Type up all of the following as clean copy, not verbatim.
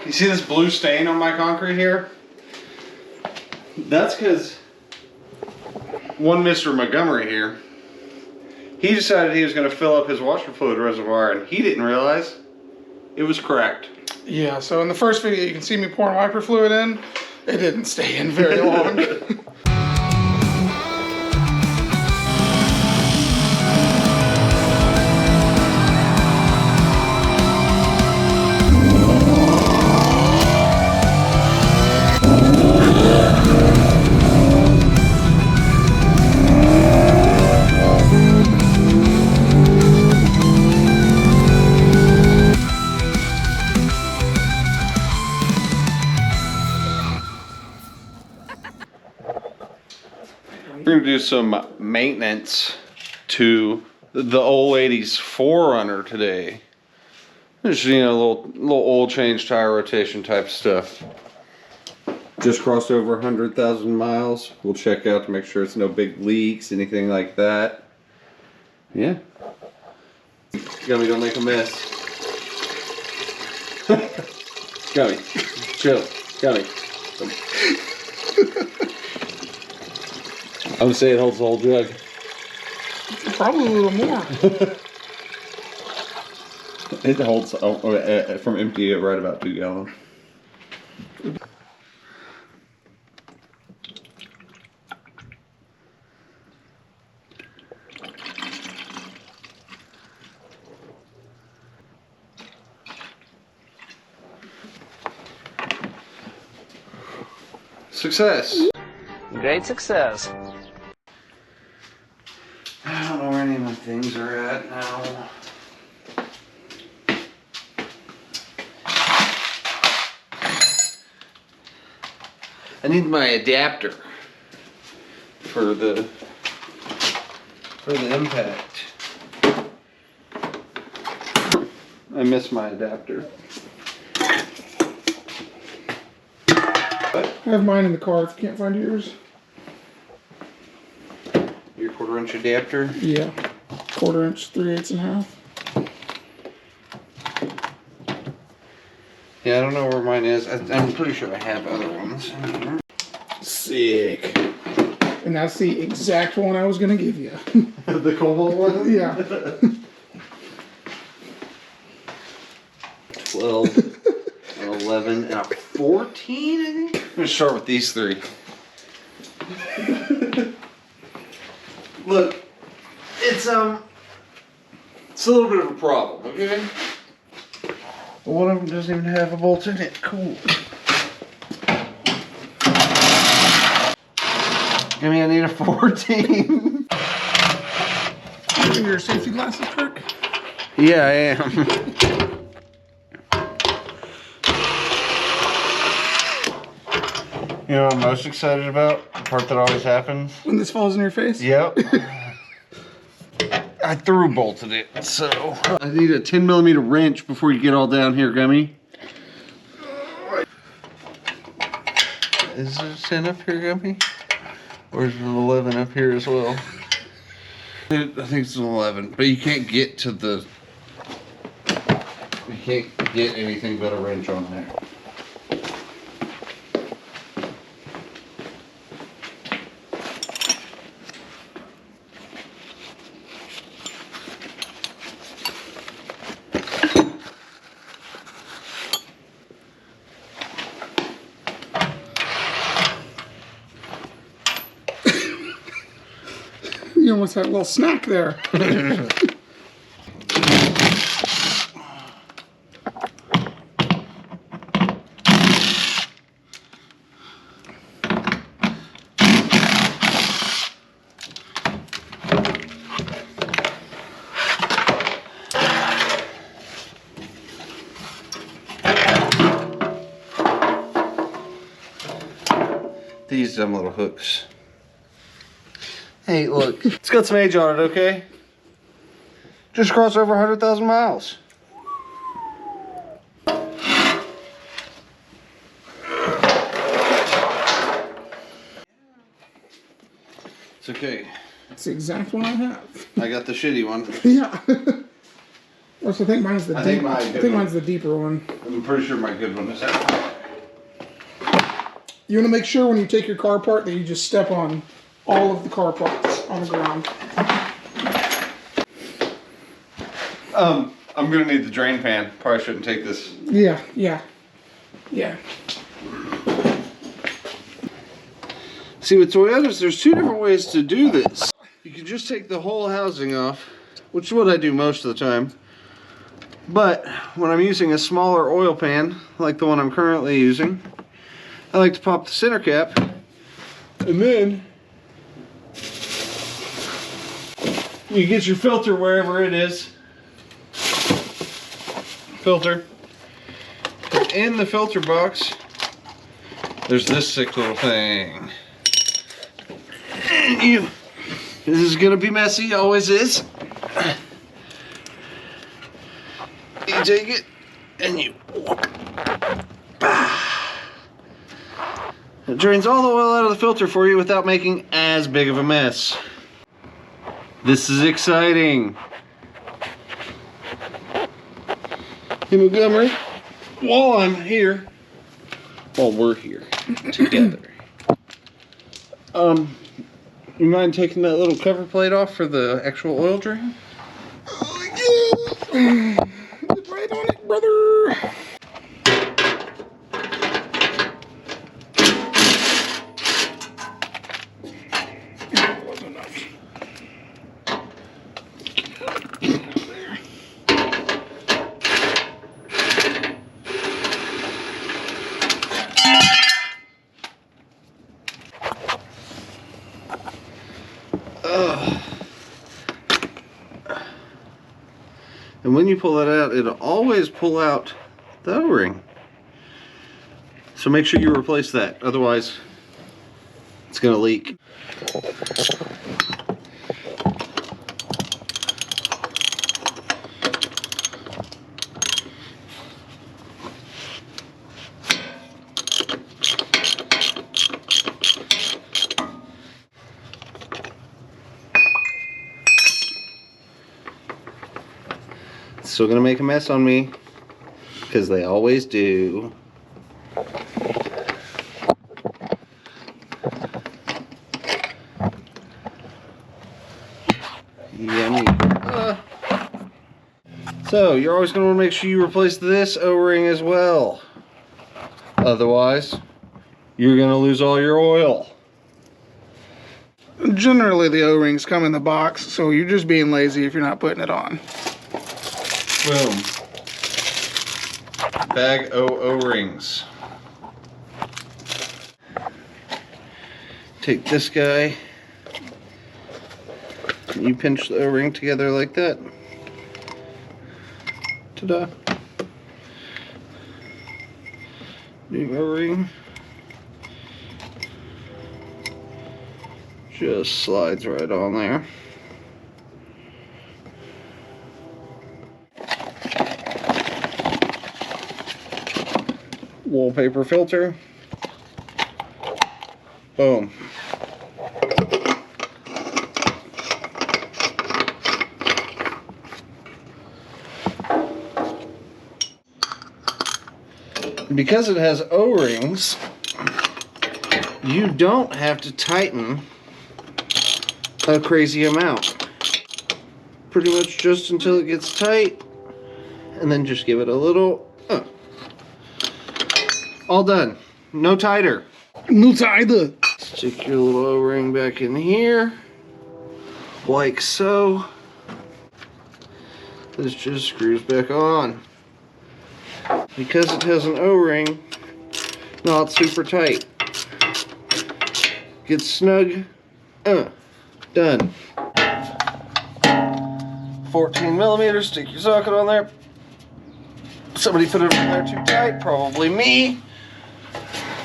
You see this blue stain on my concrete here? That's because one Mr. Montgomery here, he decided he was going to fill up his washer fluid reservoir, and he didn't realize it was cracked. Yeah, so in the first video you can see me pouring wiper fluid in. It didn't stay in very long. We're gonna do some maintenance to the old lady's FourRunner today. Just, you know, a little oil change, tire rotation type stuff. Just crossed over 100,000 miles. We'll check out to make sure it's no big leaks, anything like that. Yeah. Gummy, don't make a mess. Gummy, chill. Gummy. I would say it holds the whole jug. Probably a little more. It holds, from empty, right about 2 gallons. Success. Great success. I don't know where any of my things are at now. I need my adapter for the impact. I miss my adapter. I have mine in the car if you can't find yours. Your 1/4 inch adapter? Yeah. 1/4 inch, 3/8 and a half. Yeah, I don't know where mine is. I'm pretty sure I have other ones in here. Sick. And that's the exact one I was gonna give you. The cobalt one? Yeah. 12, an 11, and a 14, I think? I'm gonna start with these 3. Look, it's a little bit of a problem, okay? But one of them doesn't even have a bolt in it. Cool. I mean, I need a 14. You wearing your safety glasses, Kirk? Yeah, I am. You know what I'm most excited about? The part that always happens? When this falls in your face? Yep. I through bolted it, so I need a 10mm wrench before you get all down here, Gummy. Is there a 10 up here, Gummy? Or is it an 11 up here as well? I think it's an 11, but you can't get to the... You can't get anything but a wrench on there. You almost had a little snack there. These dumb little hooks. Hey, look. It's got some age on it, okay? Just crossed over 100,000 miles. It's okay. It's the exact one I have. I got the shitty one. Yeah. Well, so I think mine's the I think mine's the deeper one. I'm pretty sure my good one is out. You want to make sure when you take your car apart that you just step on all of the car parts on the ground. I'm gonna need the drain pan. Probably shouldn't take this. Yeah. See, with Toyotas, there's two different ways to do this. You can just take the whole housing off, which is what I do most of the time. But when I'm using a smaller oil pan, like the one I'm currently using, I like to pop the center cap, and then you get your filter wherever it is. Filter. And in the filter box, there's this sick little thing. And this is gonna be messy, always is. You take it and you. It drains all the oil out of the filter for you without making as big of a mess. This is exciting. Hey Montgomery, while we're here together, you mind taking that little cover plate off for the actual oil drain? Oh, yeah. Get right on it, brother. That wasn't enough. And when you pull that out, it'll always pull out the O-ring. So make sure you replace that, otherwise it's gonna leak. Still gonna make a mess on me, because they always do. Yummy. So you're always gonna want to make sure you replace this O-ring as well. Otherwise, you're gonna lose all your oil. Generally, the O-rings come in the box, so you're just being lazy if you're not putting it on. Boom. Bag O-rings. Take this guy. You pinch the O-ring together like that. Ta-da. New O-ring. Just slides right on there. Wallpaper filter. Boom. Because it has O-rings, you don't have to tighten a crazy amount. Pretty much just until it gets tight, and then just give it a little all done. No tighter. No tighter. Stick your little O-ring back in here, like so. This just screws back on. Because it has an O-ring, not super tight. Get snug. Done. 14 millimeters. Stick your socket on there. Somebody put it on there too tight. Probably me.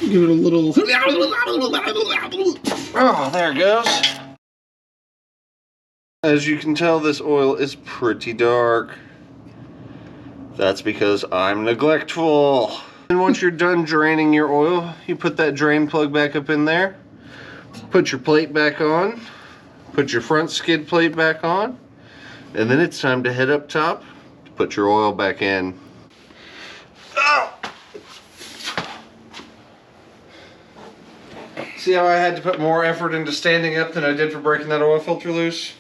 Give it a little. Oh, there it goes. As you can tell, this oil is pretty dark. That's because I'm neglectful. And once you're done draining your oil, you put that drain plug back up in there. Put your plate back on. Put your front skid plate back on. And then it's time to head up top to put your oil back in. See how I had to put more effort into standing up than I did for breaking that oil filter loose?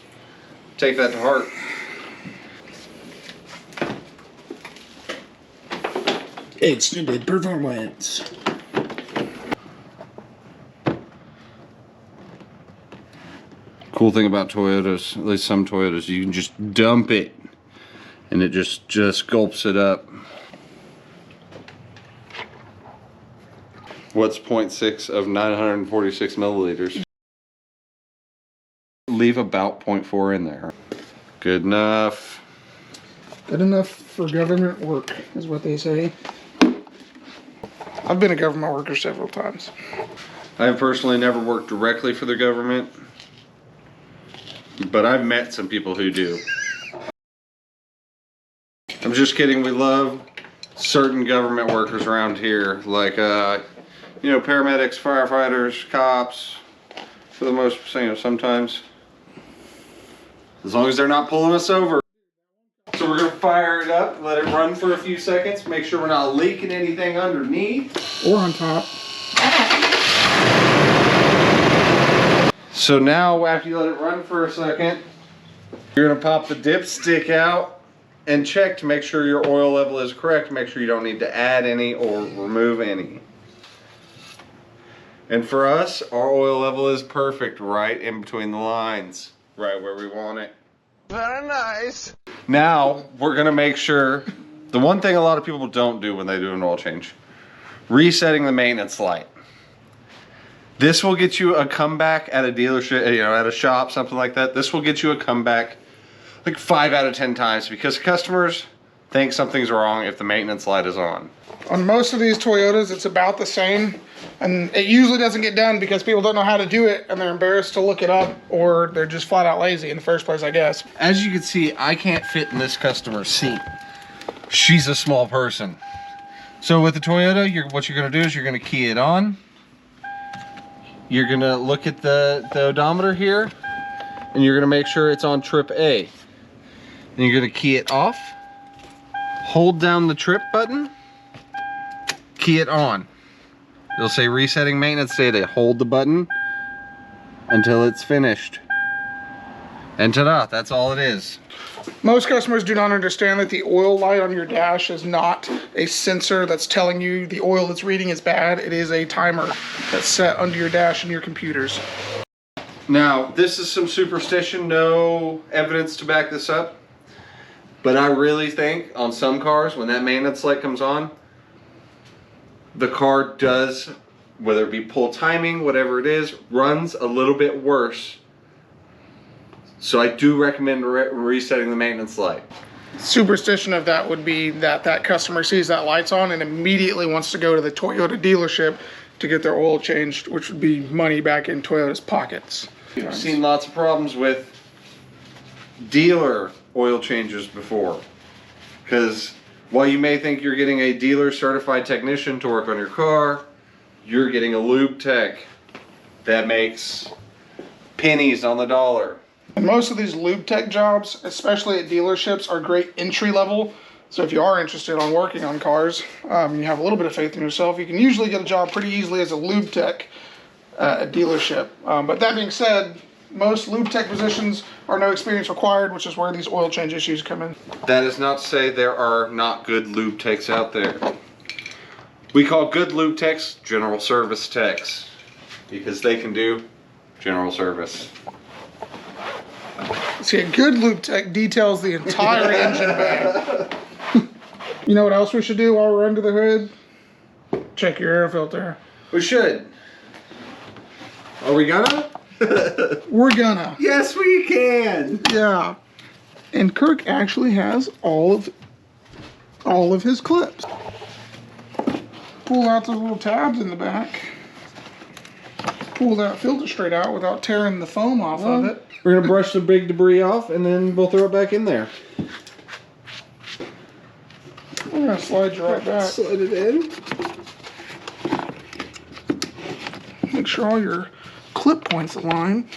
Take that to heart. Extended performance. Cool thing about Toyotas, at least some Toyotas, you can just dump it and it just gulps it up. What's 0.6 of 946 milliliters? Leave about 0.4 in there. Good enough. Good enough for government work, is what they say. I've been a government worker several times. I have personally never worked directly for the government, but I've met some people who do. I'm just kidding. We love certain government workers around here, like you know, paramedics, firefighters, cops. For the most, you know, sometimes, as long as they're not pulling us over. So we're gonna fire it up, let it run for a few seconds, make sure we're not leaking anything underneath or on top. So now, after you let it run for a second, you're gonna pop the dipstick out and check to make sure your oil level is correct. Make sure you don't need to add any or remove any. And for us, our oil level is perfect, right in between the lines, right where we want it. Very nice. Now, we're gonna make sure, the one thing a lot of people don't do when they do an oil change, resetting the maintenance light. This will get you a comeback at a dealership, you know, at a shop, something like that. This will get you a comeback like 5 out of 10 times because customers think something's wrong if the maintenance light is on. On most of these Toyotas, it's about the same. And it usually doesn't get done because people don't know how to do it and they're embarrassed to look it up, or they're just flat out lazy in the first place, I guess. As you can see, I can't fit in this customer's seat. She's a small person. So with the Toyota, what you're gonna do is you're gonna key it on. You're gonna look at the odometer here, and you're gonna make sure it's on trip A. Then you're gonna key it off, hold down the trip button, key it on. It'll say resetting maintenance data. Hold the button until it's finished. And ta-da, that's all it is. Most customers do not understand that the oil light on your dash is not a sensor that's telling you the oil that's reading is bad. It is a timer that's set under your dash in your computers. Now, this is some superstition, no evidence to back this up. But I really think on some cars, when that maintenance light comes on, the car does, whether it be pull timing, whatever it is, runs a little bit worse. So I do recommend resetting the maintenance light. Superstition of that would be that that customer sees that light's on and immediately wants to go to the Toyota dealership to get their oil changed, which would be money back in Toyota's pockets. I've seen lots of problems with dealer oil changes before. Because while you may think you're getting a dealer certified technician to work on your car, you're getting a lube tech that makes pennies on the dollar. And most of these lube tech jobs, especially at dealerships, are great entry level. So if you are interested on working on cars, you have a little bit of faith in yourself, you can usually get a job pretty easily as a lube tech at a dealership. But that being said, most lube tech positions are no experience required, which is where these oil change issues come in. That is not to say there are not good lube techs out there. We call good lube techs general service techs because they can do general service. See, a good lube tech details the entire engine bay. You know what else we should do while we're under the hood? Check your air filter. We should. Are we gonna? We're gonna. Yes, we can. Yeah. And Kirk actually has all of his clips. Pull out those little tabs in the back. Pull that filter straight out without tearing the foam off of it. We're gonna brush the big debris off and then we'll throw it back in there. We're gonna slide you right back. Slide it in. Make sure all your clip points align.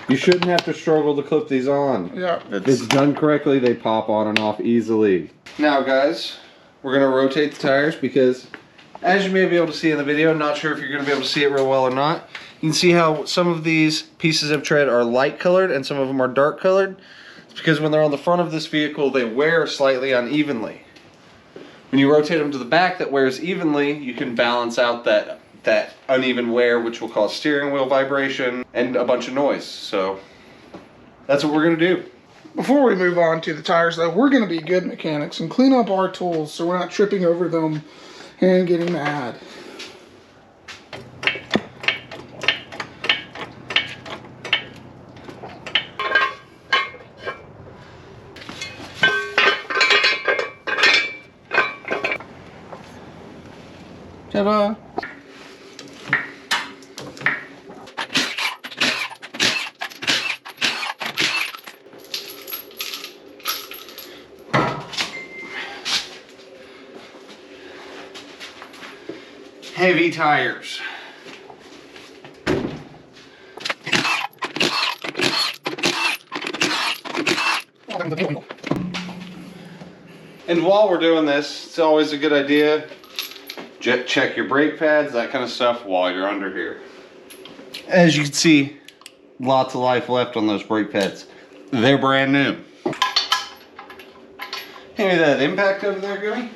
You shouldn't have to struggle to clip these on. Yeah, If it's done correctly, they pop on and off easily. Now guys, we're gonna rotate the tires because As you may be able to see in the video, I'm not sure if you're going to be able to see it real well or not. You can see how some of these pieces of tread are light colored and some of them are dark colored. It's because when they're on the front of this vehicle, they wear slightly unevenly. When you rotate them to the back that wears evenly, you can balance out that uneven wear, which will cause steering wheel vibration and a bunch of noise. So that's what we're going to do. Before we move on to the tires though, we're going to be good mechanics and clean up our tools so we're not tripping over them and getting mad. Ta-da! Heavy tires. And while we're doing this, it's always a good idea to check your brake pads, that kind of stuff, while you're under here. As you can see, lots of life left on those brake pads. They're brand new. Hand me that impact over there, Gummy.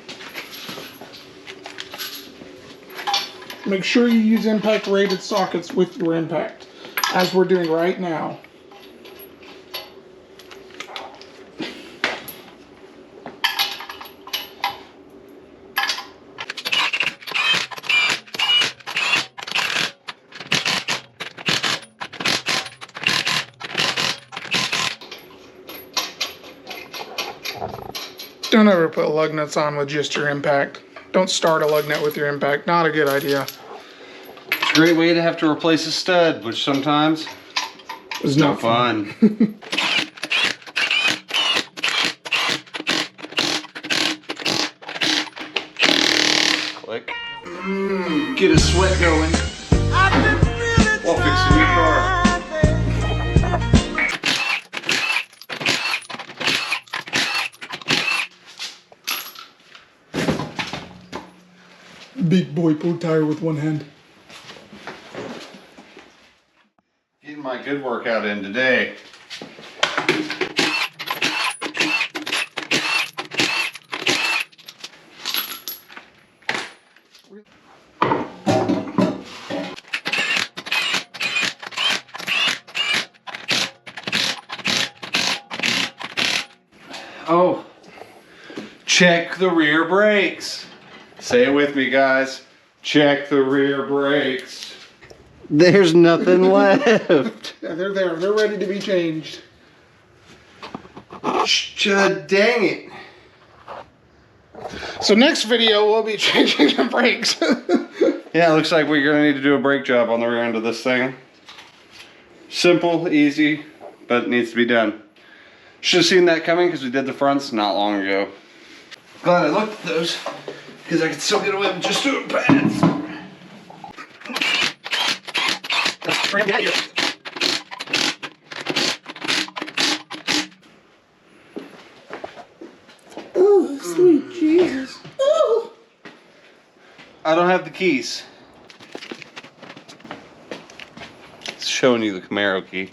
Make sure you use impact rated sockets with your impact, as we're doing right now. Don't ever put lug nuts on with just your impact. Don't start a lug nut with your impact. Not a good idea. It's a great way to have to replace a stud, which sometimes It's no fun. Click. Get a sweat going while fixing your car. Big boy pull tire with one hand. Getting my good workout in today. Oh, check the rear brakes. Say it with me, guys. Check the rear brakes. There's nothing left. Yeah, they're there. They're ready to be changed. Dang it. So next video, we'll be changing the brakes. Yeah, it looks like we're going to need to do a brake job on the rear end of this thing. Simple, easy, but it needs to be done. Should have seen that coming because we did the fronts not long ago. Glad I looked at those because I could still get away with just doing pads. Oh, sweet Jesus. Oh. I don't have the keys. It's showing you the Camaro key.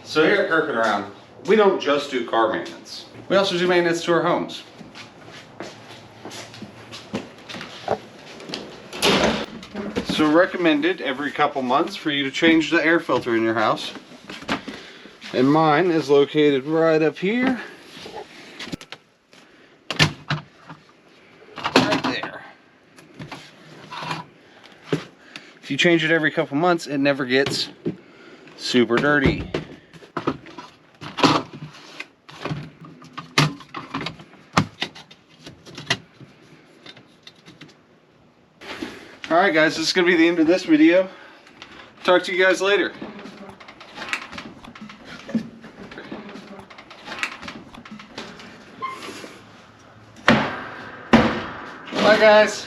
So here at Kirk'N, we don't just do car maintenance. We also do maintenance to our homes. So recommended every couple months for you to change the air filter in your house. And mine is located right up here. Right there. If you change it every couple months, it never gets super dirty. Alright guys, this is going to be the end of this video. Talk to you guys later. Bye guys.